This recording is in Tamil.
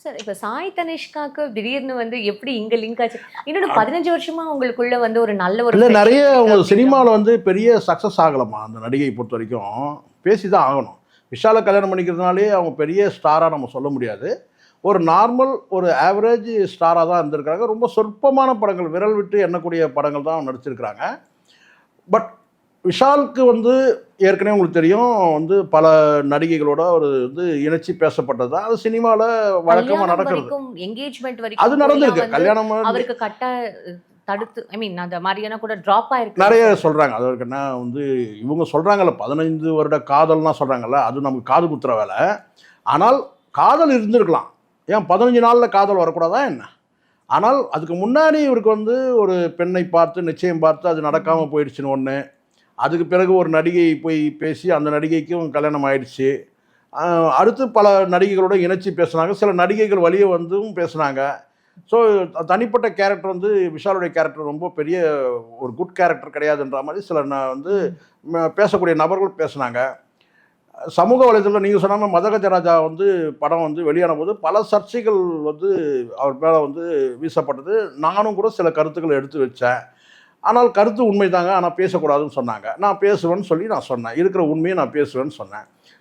சார் இப்ப சாய் தனிஷ்காக்கு திடீர்னு வந்து எப்படி இங்க லிங்க் ஆச்சு? இன்னொன்னு 15 வருஷமா உங்களுக்குள்ள வந்து ஒரு நல்ல ஒரு இல்லை, நிறைய ஃப்ரெண்ட்ஷிப் இருக்கு அவங்க அப்படின்ற சினிமாவில் வந்து பெரிய சக்ஸஸ் ஆகலாமா அந்த நடிகை பொறுத்த வரைக்கும். பேசி தான் ஆகணும். விஷாலை கல்யாணம் பண்ணிக்கிறதுனாலே அவங்க பெரிய ஸ்டாராக நம்ம சொல்ல முடியாது. ஒரு நார்மல் ஒரு ஆவரேஜ் ஸ்டாராக தான் இருந்திருக்காங்க. ரொம்ப சொற்பமான படங்கள், விரல் விட்டு எண்ணக்கூடிய படங்கள் தான் நடிச்சிருக்கிறாங்க. பட் விஷாலுக்கு வந்து ஏற்கனவே உங்களுக்கு தெரியும் வந்து பல நடிகைகளோட ஒரு வந்து இணைச்சி பேசப்பட்டது தான். அது சினிமாவில் வழக்கமாக கல்யாணம் நடக்கிறது. வரைக்கும் என்கேஜ்மெண்ட் அது வரைக்கும் போய்லாம் நடந்திருக்கு. வந்து கல்யாணம் அவருக்கு தடுத்து ஐ மீன் அந்த மாதிரியான கூட டிராப் ஆயிருக்கு நிறைய சார். சொல்கிறாங்க. அதற்கு என்ன வந்து இவங்க சொல்கிறாங்கல்ல 15 வருட காதல்லாம் சொல்கிறாங்கல்ல, அது நமக்கு காது குத்துற வேலை. ஆனால் காதல் இருந்திருக்கலாம். ஏன் 15 நாளில் காதல் வரக்கூடாதா என்ன? ஆனால் அதுக்கு முன்னாடி இவருக்கு வந்து ஒரு பெண்ணை பார்த்து நிச்சயம் பார்த்து அது நடக்காமல் போயிடுச்சுன்னு ஒன்று. அதுக்கு பிறகு ஒரு நடிகை போய் பேசி அந்த நடிகைக்கும் கல்யாணம் ஆயிடுச்சு. அடுத்து பல நடிகைகளோட இணைச்சி பேசுனாங்க. சில நடிகைகள் வெளியே வந்தும் பேசுனாங்க. ஸோ தனிப்பட்ட கேரக்டர் வந்து விஷாலுடைய கேரக்டர் ரொம்ப பெரிய ஒரு குட் கேரக்டர் கிடையாதுன்ற மாதிரி சில வந்து பேசக்கூடிய நபர்கள் பேசுனாங்க. சமூக வலைதளத்தில் நீங்கள் சொன்ன மாதிரி மதகஜராஜா வந்து படம் வந்து வெளியான போது பல சர்ச்சைகள் வந்து அவர் மேலே வந்து வீசப்பட்டது. நானும் கூட சில கருத்துக்களை எடுத்து வச்சேன். ஆனால் கருத்து உண்மை தாங்க, ஆனால் பேசக்கூடாதுன்னு சொன்னாங்க. நான் பேசுவேன்னு சொல்லி நான் சொன்னேன். இருக்கிற உண்மையை நான் பேசுவேன்னு சொன்னேன்.